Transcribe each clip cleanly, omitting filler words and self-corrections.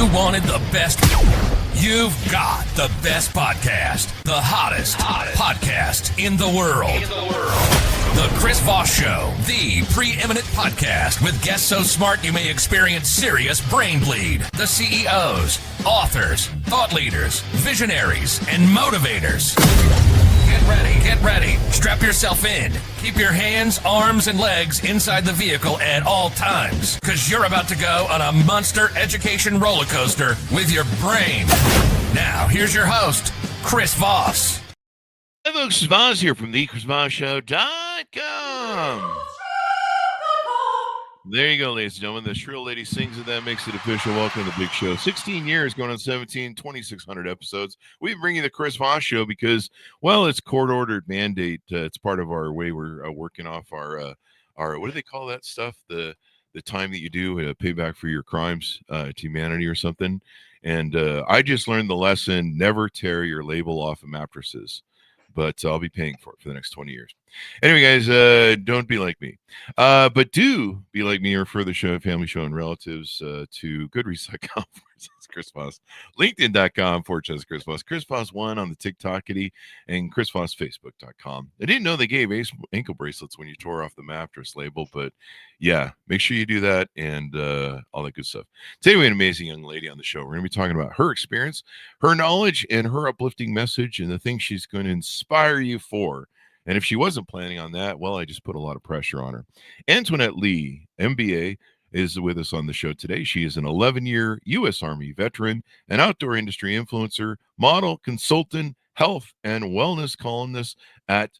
You wanted the best. You've got the best podcast. The hottest podcast in the world. The Chris Voss Show. The preeminent podcast with guests so smart you may experience serious brain bleed. The CEOs, authors, thought leaders, visionaries, and motivators. Get ready. Strap yourself in. Keep your hands, arms, and legs inside the vehicle at all times, because you're about to go on a monster education roller coaster with your brain. Now, here's your host, Chris Voss. Hi, folks. Voss here from thechrisvossshow.com. There you go, ladies and gentlemen. The shrill lady sings it, that makes it official. Welcome to the big show. 16 years, going on 17, 2,600 episodes. We bring you the Chris Voss Show because, well, it's court-ordered mandate. It's part of our way we're working off our what do they call that stuff? The time that you do pay back for your crimes to humanity or something. And I just learned the lesson: never tear your label off of mattresses. But I'll be paying for it for the next 20 years. Anyway, guys, don't be like me. But do be like me or refer the show, family show, and relatives to goodreads.com Chris Voss, LinkedIn.com/Chris Voss, Chris Voss1 on the TikTokity, and ChrisVossFacebook.com. I didn't know they gave ankle bracelets when you tore off the mattress label, but yeah, make sure you do that and all that good stuff. Today we have an amazing young lady on the show. We're going to be talking about her experience, her knowledge, and her uplifting message, and the things she's going to inspire you for. And if she wasn't planning on that, well, I just put a lot of pressure on her. Antoinette Lee, MBA, is with us on the show today. She is an 11-year U.S. Army veteran, an outdoor industry influencer, model, consultant, health and wellness columnist at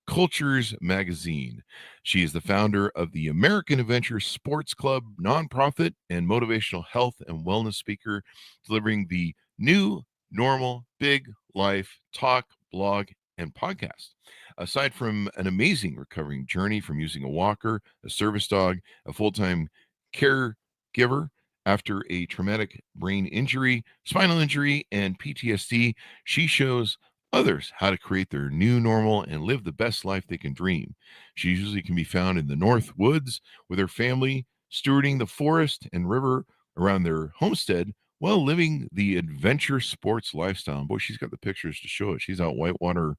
Cultures Magazine. She is the founder of the American Adventure Sports Club nonprofit and motivational health and wellness speaker, delivering the New Normal Big Life talk, blog, and podcast. Aside from an amazing recovering journey from using a walker, a service dog, a full-time caregiver after a traumatic brain injury, spinal injury, and PTSD, she shows others how to create their new normal and live the best life they can dream. She usually can be found in the North Woods with her family, stewarding the forest and river around their homestead while living the adventure sports lifestyle. Boy, she's got the pictures to show it. She's out whitewater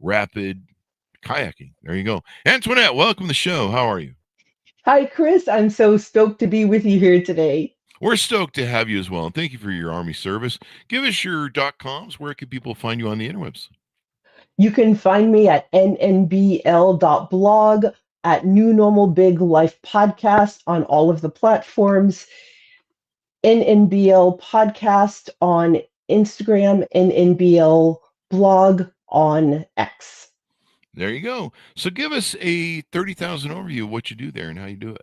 rapid kayaking. There you go. Antoinette, welcome to the show. How are you? Hi, Chris. I'm so stoked to be with you here today. We're stoked to have you as well. And thank you for your Army service. Give us your .coms. Where can people find you on the interwebs? You can find me at nnbl.blog, at New Normal Big Life Podcast on all of the platforms, NNBL Podcast on Instagram, NNBL Blog on X. There you go. So give us a 30,000 overview of what you do there and how you do it.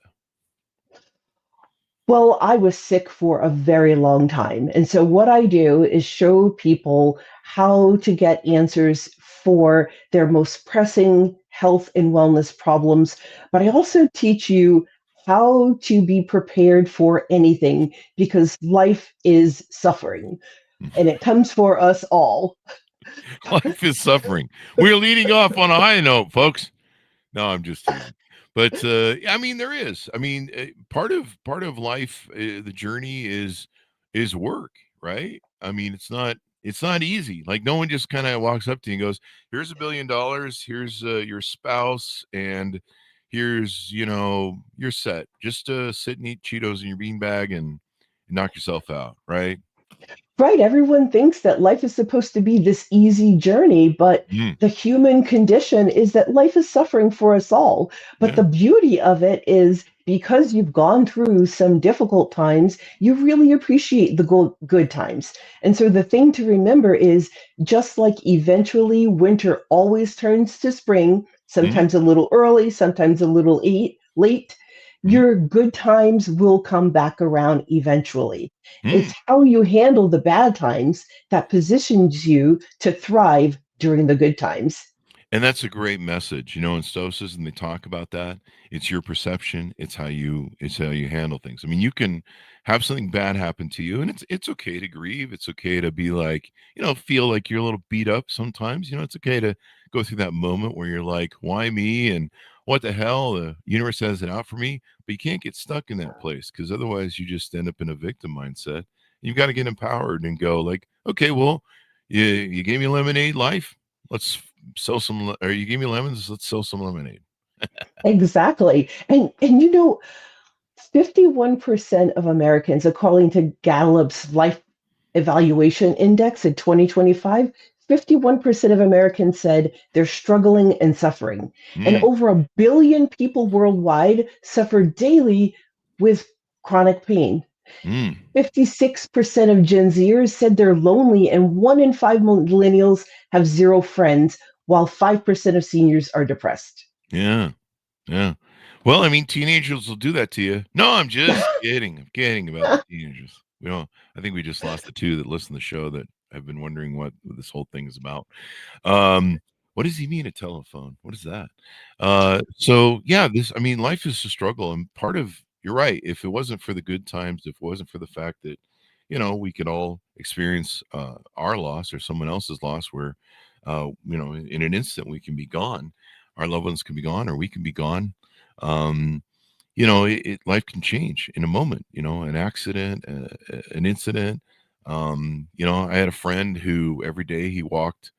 Well, I was sick for a very long time. And so what I do is show people how to get answers for their most pressing health and wellness problems. But I also teach you how to be prepared for anything, because life is suffering and it comes for us all. Life is suffering. We're leading off on a high note, folks. No, I'm just teasing. But I mean, there is. I mean, part of life, the journey is work, right? I mean, it's not easy. Like, no one just kind of walks up to you and goes, "Here's $1 billion. Here's your spouse, and here's you're set. Just sit and eat Cheetos in your beanbag and knock yourself out," right? Right. Everyone thinks that life is supposed to be this easy journey, but the human condition is that life is suffering for us all. But the beauty of it is, because you've gone through some difficult times, you really appreciate the good times. And so the thing to remember is, just like eventually winter always turns to spring, sometimes a little early, sometimes a little late, your good times will come back around eventually. It's how you handle the bad times that positions you to thrive during the good times. And that's a great message. In Stoicism, they talk about that. It's your perception. It's how you handle things. I mean, you can have something bad happen to you, and it's okay to grieve. It's okay to be like, feel like you're a little beat up sometimes. It's okay to go through that moment where you're like, why me? And what the hell? The universe has it out for me. But you can't get stuck in that place, because otherwise you just end up in a victim mindset You've got to get empowered and go like, okay, well, you gave me lemonade, life. Let's sell some, or you gave me lemons. Let's sell some lemonade. Exactly. And 51% of Americans, according to Gallup's Life Evaluation Index in 2025, 51% of Americans said they're struggling and suffering. And Mm, over 1 billion people worldwide suffer daily with chronic pain. mm, 56% of Gen Zers said they're lonely, and 1 in 5 millennials have zero friends, while 5% of seniors are depressed. yeah. Yeah. Well, I mean, teenagers will do that to you. No, I'm just kidding. I'm kidding about the teenagers. I think we just lost the two that listen to the show that have been wondering what this whole thing is about. What does he mean a telephone? What is that? So yeah, I mean, life is a struggle. And part of, you're right. If it wasn't for the good times, if it wasn't for the fact that, we could all experience our loss or someone else's loss where, in an instant we can be gone, our loved ones can be gone, or we can be gone. Um, life can change in a moment, an accident, an incident. I had a friend who every day he walked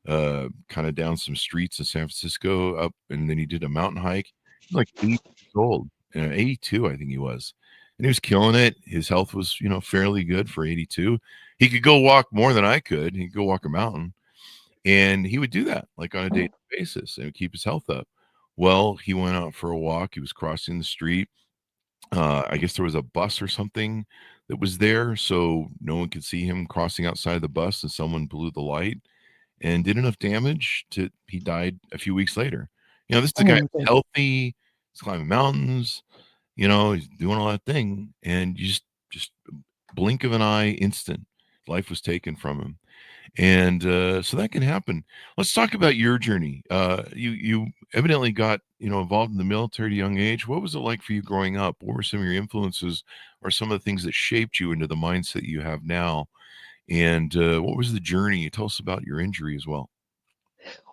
kind of down some streets in San Francisco up, and then he did a mountain hike. He was like 8 years old, 82, I think he was. And he was killing it. His health was, fairly good for 82. He could go walk more than I could. He could go walk a mountain. And he would do that like on a daily basis and keep his health up. Well, he went out for a walk. He was crossing the street. I guess there was a bus or something that was there, so no one could see him crossing outside the bus, and someone blew the light and did enough damage to he died a few weeks later. This is a Oh guy my who's goodness. healthy, he's climbing mountains, he's doing all that thing, and you just blink of an eye, instant, life was taken from him. And so that can happen. Let's talk about your journey. You evidently got involved in the military at a young age. What was it like for you growing up? What were some of your influences, or some of the things that shaped you into the mindset you have now? And what was the journey? Tell us about your injury as well.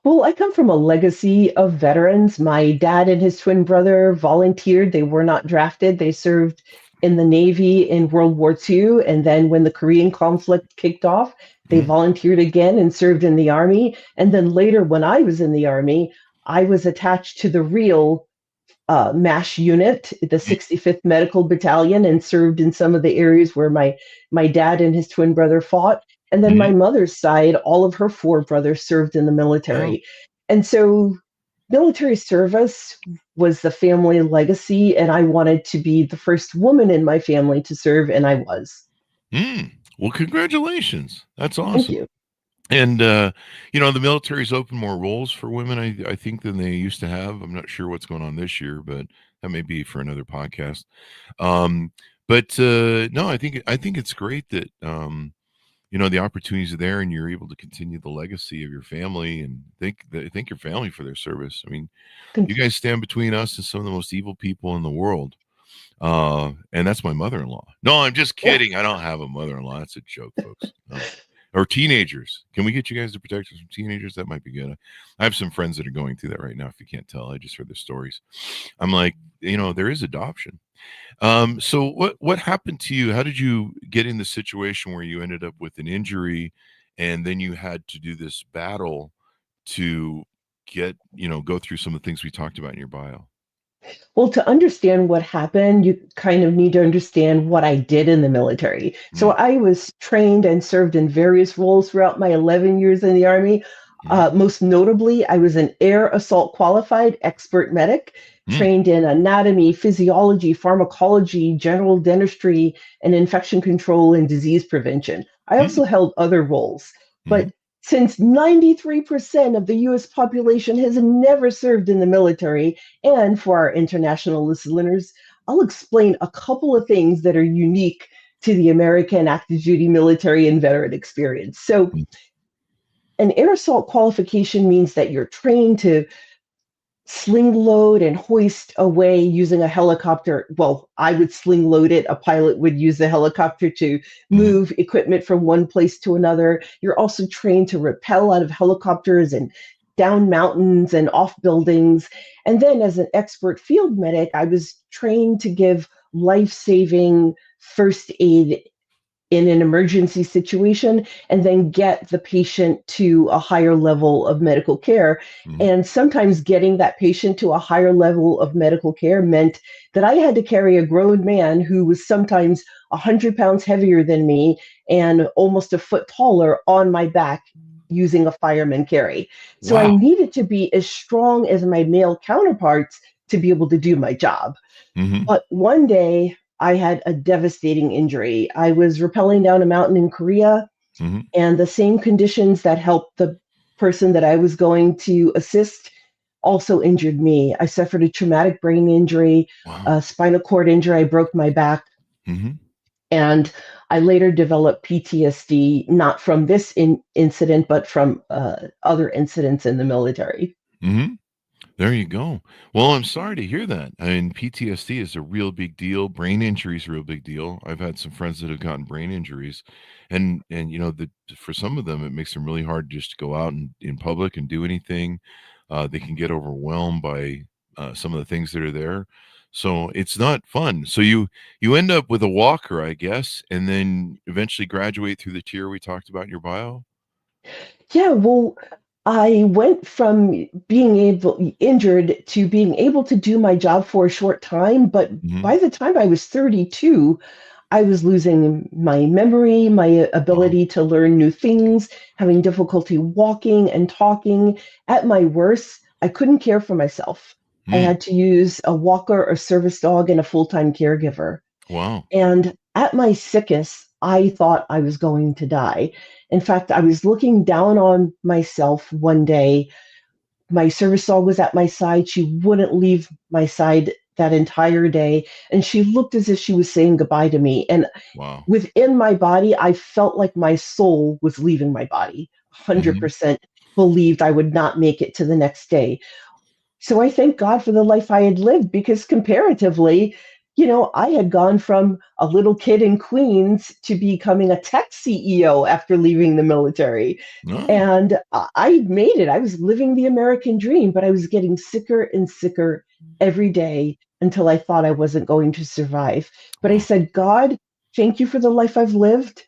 Well, I come from a legacy of veterans. My dad and his twin brother volunteered. They were not drafted. They served in the Navy in World War II. And then when the Korean conflict kicked off, they Mm, volunteered again and served in the Army. And then later, when I was in the Army, I was attached to the real MASH unit, the mm, 65th Medical Battalion, and served in some of the areas where my dad and his twin brother fought. And then my mm. mother's side, all of her four brothers served in the Oh, military. And so military service was the family legacy, and I wanted to be the first woman in my family to serve, and I was. mm. Well, congratulations. That's Thank awesome. you. And the military's opened more roles for women, I think, than they used to have. I'm not sure what's going on this year, but that may be for another podcast. Um, but no, I think it's great that the opportunities are there, and you're able to continue the legacy of your family, and thank your family for their service. I mean, you guys stand between us and some of the most evil people in the world. And that's my mother-in-law. No, I'm just kidding. I don't have a mother-in-law. That's a joke, folks. No. Or teenagers. Can we get you guys to protect us from teenagers? That might be good. I have some friends that are going through that right now. If you can't tell, I just heard their stories. I'm like, there is adoption. So what happened to you? How did you get in the situation where you ended up with an injury, and then you had to do this battle to go through some of the things we talked about in your bio? Well, to understand what happened, you kind of need to understand what I did in the military. So Mm, I was trained and served in various roles throughout my 11 years in the Army. mm, Most notably, I was an air assault qualified expert medic, mm, trained in anatomy, physiology, pharmacology, general dentistry, and infection control and disease prevention. I mm, also held other roles. mm, But since 93% of the US population has never served in the military, and for our international listeners, I'll explain a couple of things that are unique to the American active duty military and veteran experience. So, mm, an air assault qualification means that you're trained to sling load and hoist away using a helicopter. Well, I would sling load it. A pilot would use the helicopter to mm, move equipment from one place to another. You're also trained to rappel out of helicopters and down mountains and off buildings. And then, as an expert field medic, I was trained to give life saving first aid in an emergency situation and then get the patient to a higher level of medical care. And sometimes getting that patient to a higher level of medical care meant that I had to carry a grown man who was sometimes 100 pounds heavier than me and almost a foot taller on my back using a fireman carry. So I Wow. needed to be as strong as my male counterparts to be able to do my job. But one day I had a devastating injury. I was rappelling down a mountain in Korea, and the same conditions that helped the person that I was going to assist also injured me. I suffered a traumatic brain injury, Wow. a spinal cord injury. I broke my back. And I later developed PTSD, not from this incident, but from other incidents in the military. There you go. Well, I'm sorry to hear that. I mean, PTSD is a real big deal. Brain injury is a real big deal. I've had some friends that have gotten brain injuries, and for some of them, it makes them really hard just to go out in public and do anything. They can get overwhelmed by some of the things that are there. So it's not fun. So you end up with a walker, I guess, and then eventually graduate through the tier we talked about in your bio. Yeah, well, I went from being injured to being able to do my job for a short time, but by the time I was 32, I was losing my memory, my ability to learn new things, having difficulty walking and talking. At my worst, I couldn't care for myself. I had to use a walker, a service dog, and a full-time caregiver. Wow. And at my sickest, I thought I was going to die. In fact, I was looking down on myself one day. My service dog was at my side. She wouldn't leave my side that entire day. And she looked as if she was saying goodbye to me. And Wow. within my body, I felt like my soul was leaving my body. 100% believed I would not make it to the next day. So I thank God for the life I had lived because comparatively, I had gone from a little kid in Queens to becoming a tech CEO after leaving the military. Oh, And I made it. I was living the American dream, but I was getting sicker and sicker every day until I thought I wasn't going to survive. But I wow. said, God, thank you for the life I've lived.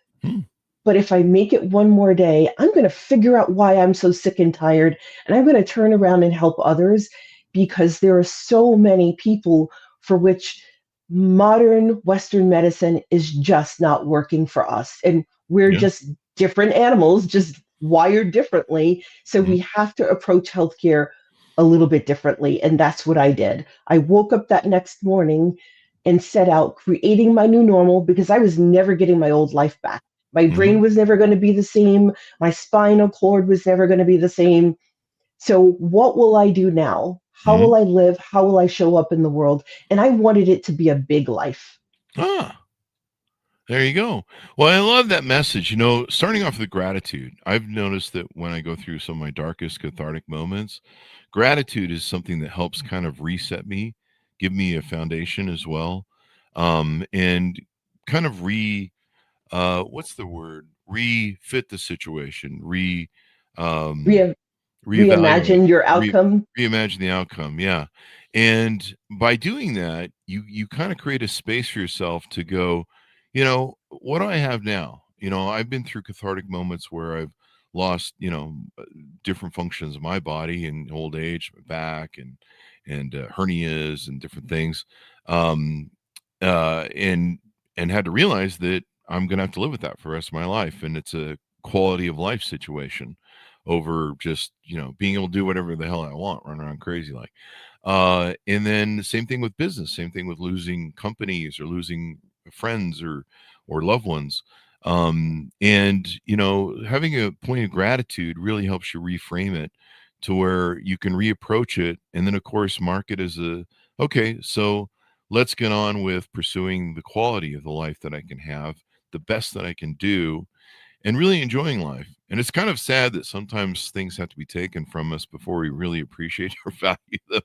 But if I make it one more day, I'm going to figure out why I'm so sick and tired. And I'm going to turn around and help others because there are so many people for which modern Western medicine is just not working for us. And we're Yeah. just different animals, just wired differently. So we have to approach healthcare a little bit differently. And that's what I did. I woke up that next morning and set out creating my new normal because I was never getting my old life back. My brain was never going to be the same. My spinal cord was never going to be the same. So, what will I do now? How will I live? How will I show up in the world? And I wanted it to be a big life. Ah, there you go. Well, I love that message. Starting off with gratitude, I've noticed that when I go through some of my darkest cathartic moments, gratitude is something that helps kind of reset me, give me a foundation as well, and kind of what's the word? Refit the situation, um, Re- reevaluate, reimagine your re outcome. reimagine the outcome. Yeah. And by doing that, you kind of create a space for yourself to go, what do I have now? I've been through cathartic moments where I've lost, different functions of my body in old age, my back and hernias and different things. Um, and had to realize that I'm going to have to live with that for the rest of my life. And it's a quality of life situation over just, being able to do whatever the hell I want, run around crazy like. And then the same thing with business, same thing with losing companies or losing friends or loved ones. And having a point of gratitude really helps you reframe it to where you can reapproach it. And then of course, mark it as okay, so let's get on with pursuing the quality of the life that I can have, the best that I can do, and really enjoying life. And it's kind of sad that sometimes things have to be taken from us before we really appreciate or value them.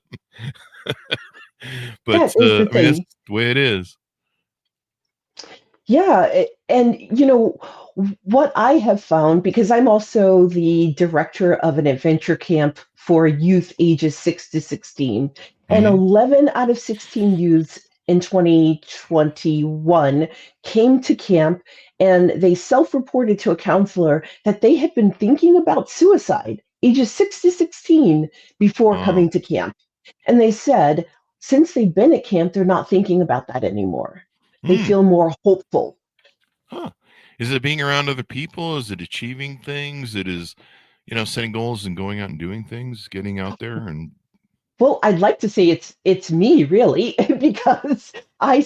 But That is the I mean, that's thing. the way it is. Yeah, and what I have found, because I'm also the director of an adventure camp for youth ages 6 to 16, and Hmm. 11 out of 16 youths in 2021 came to camp and they self-reported to a counselor that they had been thinking about suicide, ages 6 to 16, before Oh. coming to camp. And they said, since they've been at camp, they're not thinking about that anymore. They Hmm. feel more hopeful. Huh. Is it being around other people? Is it achieving things? It is, setting goals and going out and doing things, getting out there and Well, I'd like to say it's me really, because I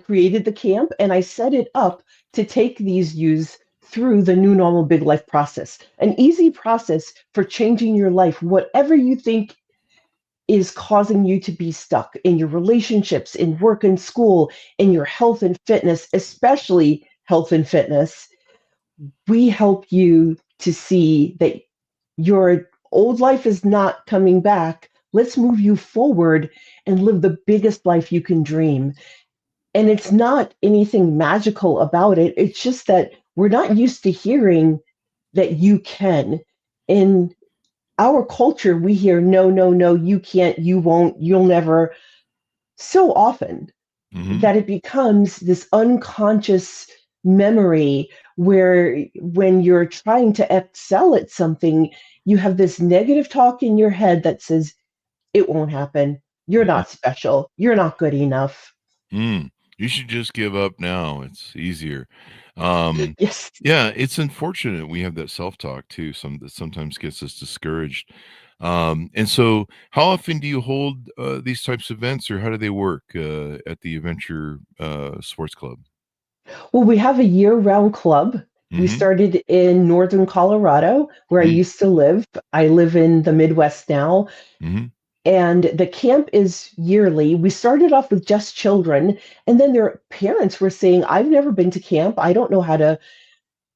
created the camp and I set it up to take these youths through the new normal big life process. An easy process for changing your life, whatever you think is causing you to be stuck in your relationships, in work and school, in your health and fitness, especially health and fitness. We help you to see that your old life is not coming back. Let's move you forward and live the biggest life you can dream. And it's not anything magical about it. It's just that we're not used to hearing that you can. In our culture, we hear, no, no, no, you can't, you won't, you'll never, so often Mhm. that it becomes this unconscious memory where when you're trying to excel at something, you have this negative talk in your head that says, it won't happen. You're Yeah. not special. You're not good enough. Mm. You should just give up now. It's easier. Um, Yes. yeah, it's unfortunate we have that self-talk too, that sometimes gets us discouraged. And so how often do you hold these types of events or how do they work at the Adventure Sports Club? Well, we have a year round club. We Mm-hmm. started in northern Colorado, where I used to live. I live in the Midwest now. Mm-hmm. And the camp is yearly. We started off with just children, and then their parents were saying, I've never been to camp. I don't know how to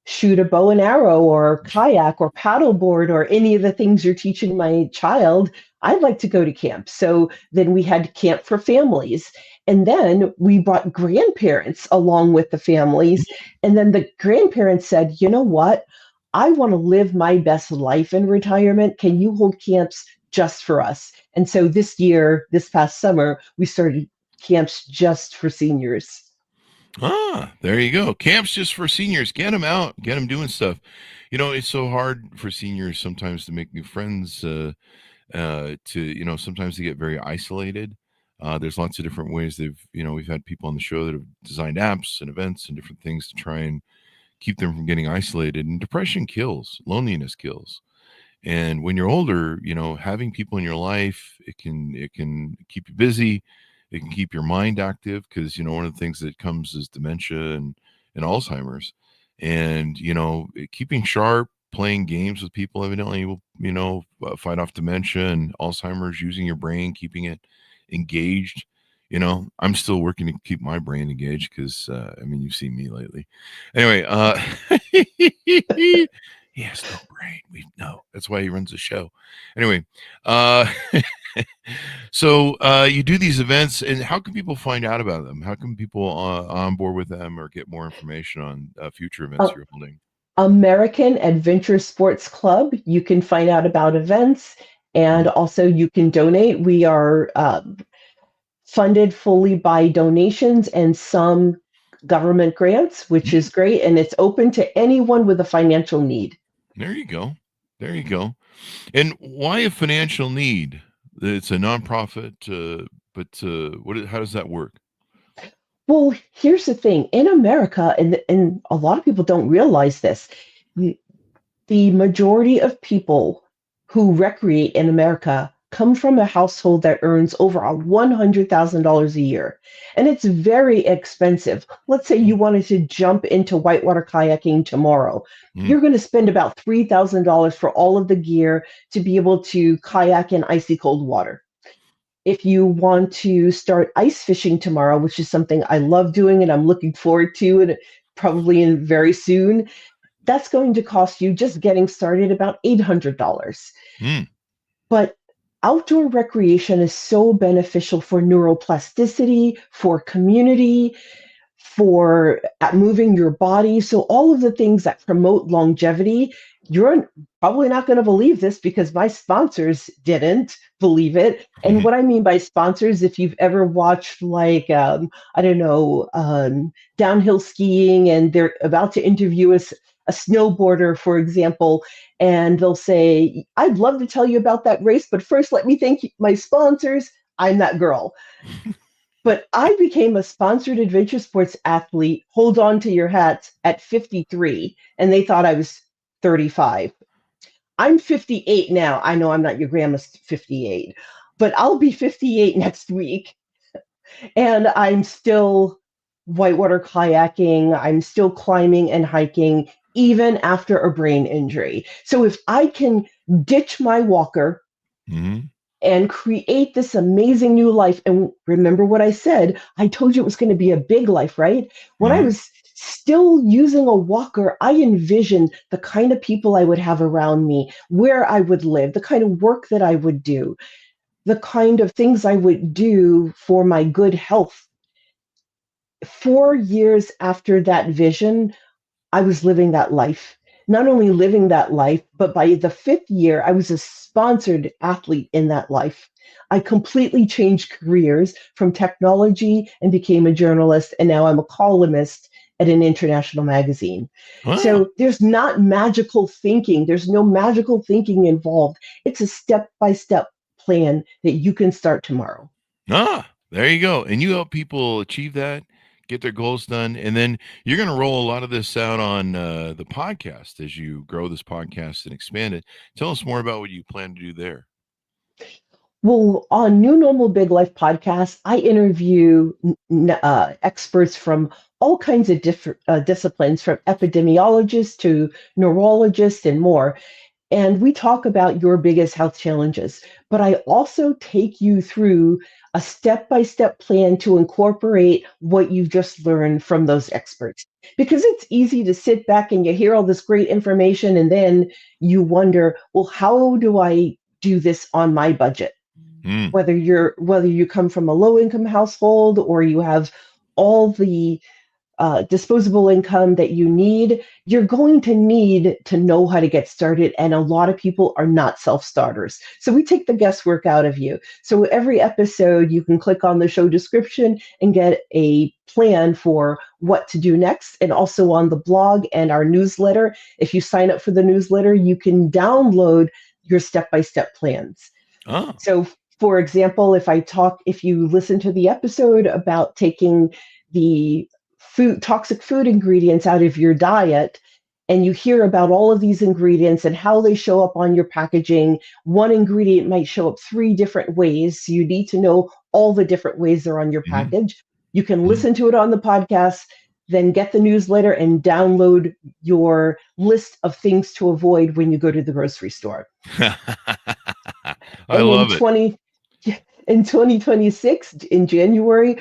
shoot a bow and arrow or kayak or paddleboard or any of the things you're teaching my child. I'd like to go to camp. So then we had camp for families. And then we brought grandparents along with the families. And then the grandparents said, you know what? I want to live my best life in retirement. Can you hold camps just for us? And so this year, this past summer, we started camps just for seniors. Ah, there you go. Camps just for seniors. Get them out. Get them doing stuff. It's so hard for seniors sometimes to make new friends. Sometimes they get very isolated. There's lots of different ways we've had people on the show that have designed apps and events and different things to try and keep them from getting isolated. And depression kills, loneliness kills. And when you're older, having people in your life, it can keep you busy. It can keep your mind active because one of the things that comes is dementia and Alzheimer's. And keeping sharp, playing games with people evidently will fight off dementia and Alzheimer's. Using your brain, keeping it engaged. I'm still working to keep my brain engaged because you've seen me lately. Anyway, he has no brain. We know that's why he runs the show. Anyway, uh, so you do these events, and how can people find out about them? How can people on board with them or get more information on future events Uh, you're holding? American Adventure Sports Club. You can find out about events and Mhm. also you can donate. We are funded fully by donations and some government grants, which is great. And it's open to anyone with a financial need. There you go. There you go. And why a financial need? It's a nonprofit, but how does that work? Well, here's the thing in America, and a lot of people don't realize this, the majority of people who recreate in America come from a household that earns over $100,000 a year. And it's very expensive. Let's say you wanted to jump into whitewater kayaking tomorrow. Mm-hmm. You're going to spend about $3,000 for all of the gear to be able to kayak in icy cold water. If you want to start ice fishing tomorrow, which is something I love doing and I'm looking forward to, and probably in very soon, that's going to cost you just getting started about $800. Mm. But outdoor recreation is so beneficial for neuroplasticity, for community, for moving your body. So, all of the things that promote longevity, you're probably not going to believe this because my sponsors didn't believe it. And what I mean by sponsors, if you've ever watched like, I don't know, downhill skiing and they're about to interview a snowboarder, for example, and they'll say, I'd love to tell you about that race, but first let me thank my sponsors. I'm that girl. But I became a sponsored adventure sports athlete, hold on to your hats, at 53, and they thought I was 35. I'm 58 now. I know I'm not your grandma's 58, but I'll be 58 next week. And I'm still whitewater kayaking. I'm still climbing and hiking, even after a brain injury. So if I can ditch my walker and create this amazing new life. And remember what I said, I told you it was going to be a big life, right? When I was still using a walker, I envisioned the kind of people I would have around me, where I would live, the kind of work that I would do, the kind of things I would do for my good health. 4 years after that vision, I was living that life. Not only living that life, but by the 5th year, I was a sponsored athlete in that life. I completely changed careers from technology and became a journalist, and now I'm a columnist at an international magazine. Wow. So there's not magical thinking. There's no magical thinking involved. It's a step-by-step plan that you can start tomorrow. There you go. And you help people achieve that, get their goals done, and then you're going to roll a lot of this out on the podcast as you grow this podcast and expand it. Tell us more about what you plan to do there. Well, on New Normal Big Life podcast, I interview experts from all kinds of different disciplines, from epidemiologists to neurologists and more. And we talk about your biggest health challenges. But I also take you through a step-by-step plan to incorporate what you've just learned from those experts. Because it's easy to sit back and you hear all this great information and then you wonder, well, how do I do this on my budget? Whether you come from a low-income household or you have all the disposable income that you need, you're going to need to know how to get started. And a lot of people are not self-starters. So we take the guesswork out of you. So every episode, you can click on the show description and get a plan for what to do next. And also on the blog and our newsletter, if you sign up for the newsletter, you can download your step-by-step plans. So for example, if you listen to the episode about taking the toxic food ingredients out of your diet, and you hear about all of these ingredients and how they show up on your packaging, one ingredient might show up 3 different ways. So you need to know all the different ways they're on your package. You can listen to it on the podcast, then get the newsletter and download your list of things to avoid when you go to the grocery store. I love it. In 2026, in January,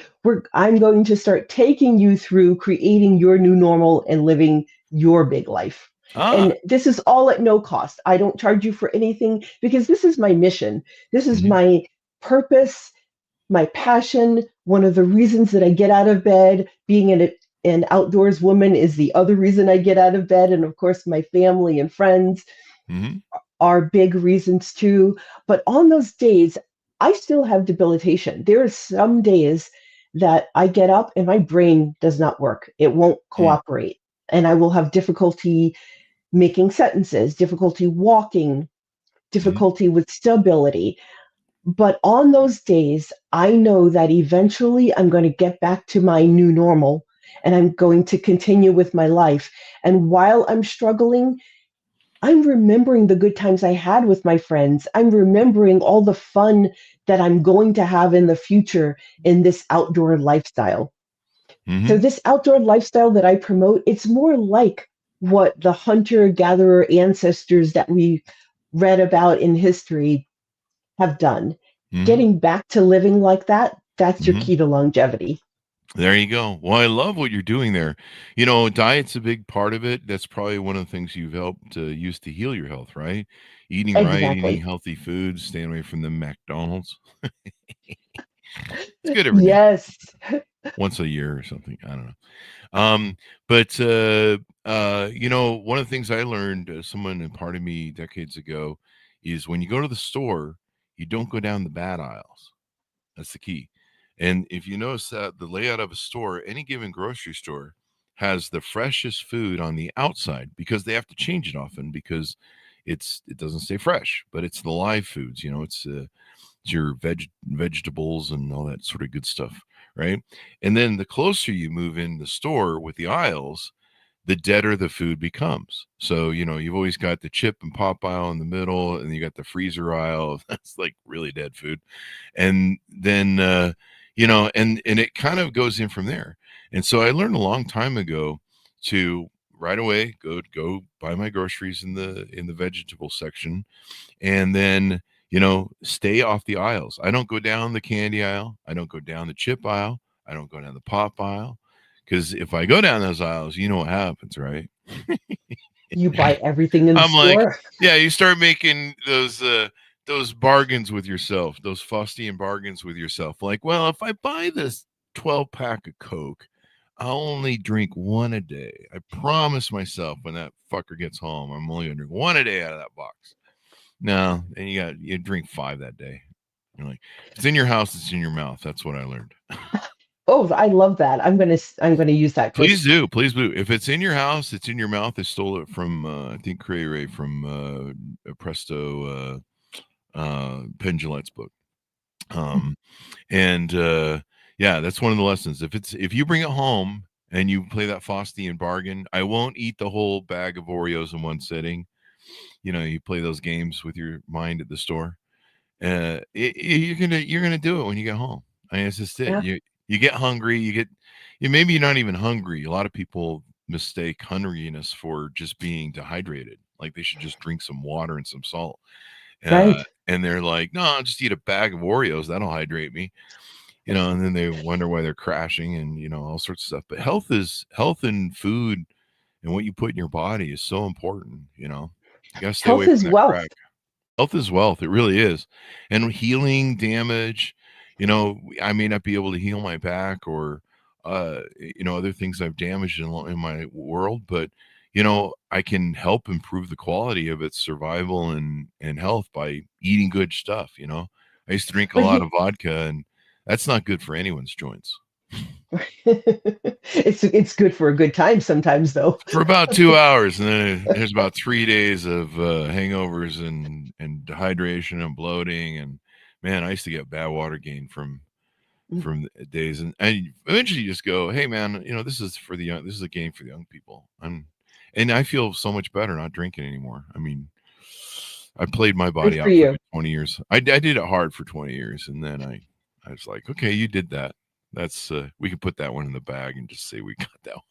I'm going to start taking you through creating your new normal and living your big life. And this is all at no cost. I don't charge you for anything because this is my mission. This is my purpose, my passion. One of the reasons that I get out of bed, being an outdoors woman, is the other reason I get out of bed. And of course, my family and friends are big reasons too. But on those days, I still have debilitation. There are some days that I get up and my brain does not work. It won't cooperate. And I will have difficulty making sentences, difficulty walking, difficulty with stability. But on those days, I know that eventually I'm going to get back to my new normal and I'm going to continue with my life. And while I'm struggling, I'm remembering the good times I had with my friends. I'm remembering all the fun that I'm going to have in the future in this outdoor lifestyle. So this outdoor lifestyle that I promote, it's more like what the hunter-gatherer ancestors that we read about in history have done. Getting back to living like that, that's your key to longevity. There you go. Well, I love what you're doing there. You know, diet's a big part of it. That's probably one of the things you've helped use to heal your health, right? Eating right, Exactly. eating healthy foods, staying away from the McDonald's. It's good every now Yes. once a year or something. I don't know. But One of the things I learned, someone imparted me decades ago, is when you go to the store, you don't go down the bad aisles. That's the key. And if you notice that the layout of a store, any given grocery store, has the freshest food on the outside because they have to change it often because it doesn't stay fresh, but it's the live foods. It's your vegetables and all that sort of good stuff, right? And then the closer you move in the store with the aisles, the deader the food becomes. So, you've always got the chip and pop aisle in the middle, and you got the freezer aisle. That's like really dead food. And then, and it kind of goes in from there. And so I learned a long time ago to right away go buy my groceries in the vegetable section, and then stay off the aisles. I don't go down the candy aisle. I don't go down the chip aisle. I don't go down the pop aisle. Because if I go down those aisles, you know what happens, right? You buy everything in the I'm like, store. yeah, you start making those bargains with yourself, those Faustian bargains with yourself. Like, well, if I buy this 12-pack of Coke, I'll only drink one a day. I promise myself when that fucker gets home, I'm only gonna drink one a day out of that box. No, and you drink 5 that day. You're like, if it's in your house, it's in your mouth. That's what I learned. Oh, I love that. I'm gonna use that, Please Chris. do, please do. If it's in your house, it's in your mouth. I stole it from I think Cray Ray from Presto Pendulette's book. And yeah, that's one of the lessons. If you bring it home and you play that Faustian bargain, I won't eat the whole bag of Oreos in one sitting. You play those games with your mind at the store. You're gonna do it when you get home. I mean, it's just it. Yeah, You get hungry. Maybe you're not even hungry. A lot of people mistake hungriness for just being dehydrated. Like they should just drink some water and some salt. right. And they're like, no, I'll just eat a bag of Oreos. That'll hydrate me. And then they wonder why they're crashing and all sorts of stuff. But health and food and what you put in your body is so important. You gotta stay away Health from is that wealth. crack. Health is wealth. It really is. And healing damage, I may not be able to heal my back or, other things I've damaged in my world, but, I can help improve the quality of its survival and health by eating good stuff. I used to drink a But lot you, of vodka, and that's not good for anyone's joints. it's good for a good time sometimes, though. For about 2 hours, and then there's about 3 days of hangovers and dehydration and bloating. And man, I used to get bad water gain from the days, and eventually you just go, hey man, this is for the young. This is a game for the young people. And I feel so much better not drinking anymore. I mean, I played my Good body for out for you. like 20 years. I did it hard for 20 years, and then I was like, okay, you did that. That's we can put that one in the bag and just say we got that one.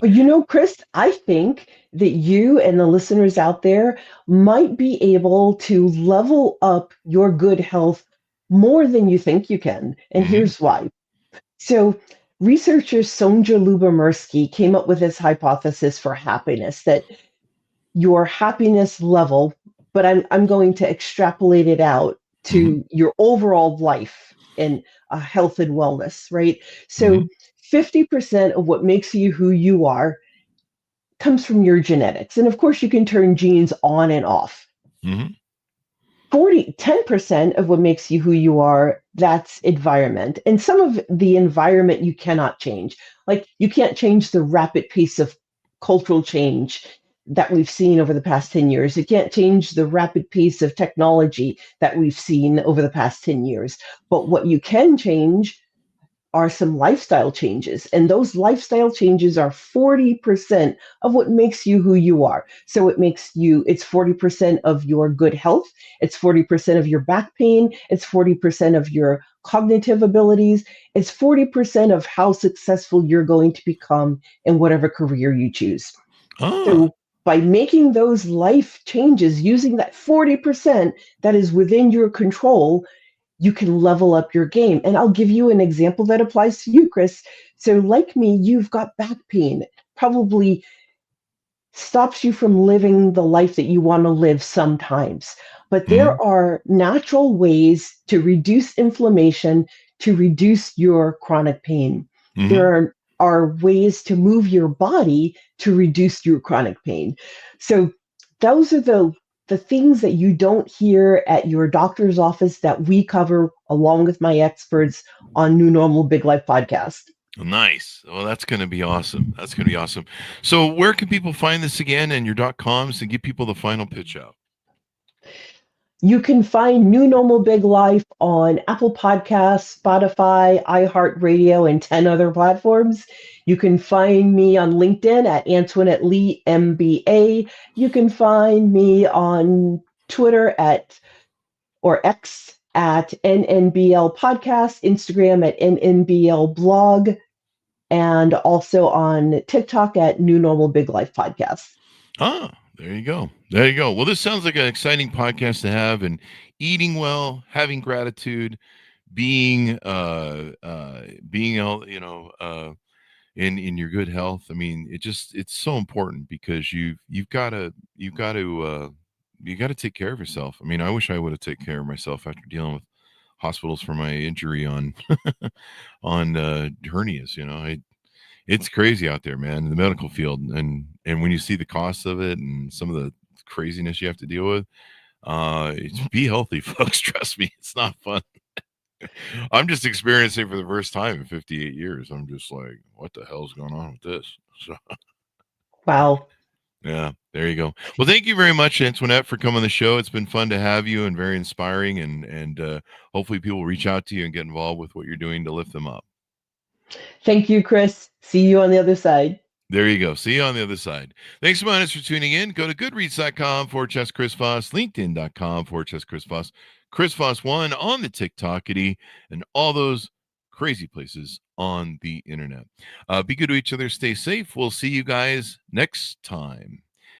Well, Chris, I think that you and the listeners out there might be able to level up your good health more than you think you can. And Mhm. here's why. So, researcher Sonja Lyubomirsky came up with this hypothesis for happiness that your happiness level, but I'm going to extrapolate it out Mhm. to your overall life and health and wellness, right? So, Mhm. 50% of what makes you who you are comes from your genetics. And of course, you can turn genes on and off. Mhm. 10% of what makes you who you are, that's environment. And some of the environment you cannot change. Like you can't change the rapid pace of cultural change that we've seen over the past 10 years. You can't change the rapid pace of technology that we've seen over the past 10 years. But what you can change are some lifestyle changes. And those lifestyle changes are 40% of what makes you who you are. So it's 40% of your good health, it's 40% of your back pain, it's 40% of your cognitive abilities, it's 40% of how successful you're going to become in whatever career you choose. Ah. So by making those life changes using that 40% that is within your control, you can level up your game. And I'll give you an example that applies to you, Chris. So, like me, you've got back pain, probably stops you from living the life that you want to live sometimes. But Mhm. there are natural ways to reduce inflammation, to reduce your chronic pain. There Mhm. are are ways to move your body to reduce your chronic pain. So those are the things that you don't hear at your doctor's office that we cover along with my experts on New Normal Big Life podcast. Nice. Well, that's going to be awesome. That's going to be awesome. So where can people find this again and your .coms and give people the final pitch out? You can find New Normal Big Life on Apple Podcasts, Spotify, iHeartRadio, and 10 other platforms. You can find me on LinkedIn at Antoinette Lee MBA. You can find me on Twitter or X at NNBL Podcast, Instagram at NNBL Blog, and also on TikTok at New Normal Big Life Podcast. There you go. There you go. Well, this sounds like an exciting podcast to have, and eating well, having gratitude, being in your good health. I mean, it's so important because you've got to take care of yourself. I mean, I wish I would have taken care of myself after dealing with hospitals for my injury on hernias. It's crazy out there, man, in the medical field. And when you see the costs of it and some of the craziness you have to deal with, be healthy, folks. Trust me, it's not fun. I'm just experiencing for the first time in 58 years. I'm just like, what the hell's going on with this? So, wow. Yeah, there you go. Well, thank you very much, Antoinette, for coming on the show. It's been fun to have you and very inspiring. And hopefully people will reach out to you and get involved with what you're doing to lift them up. Thank you, Chris. See you on the other side. There you go. See you on the other side. Thanks so much for tuning in. Go to goodreads.com/Chris Voss, LinkedIn.com/Chris Voss, Chris Voss1 on the TikTokity, and all those crazy places on the internet. Be good to each other. Stay safe. We'll see you guys next time.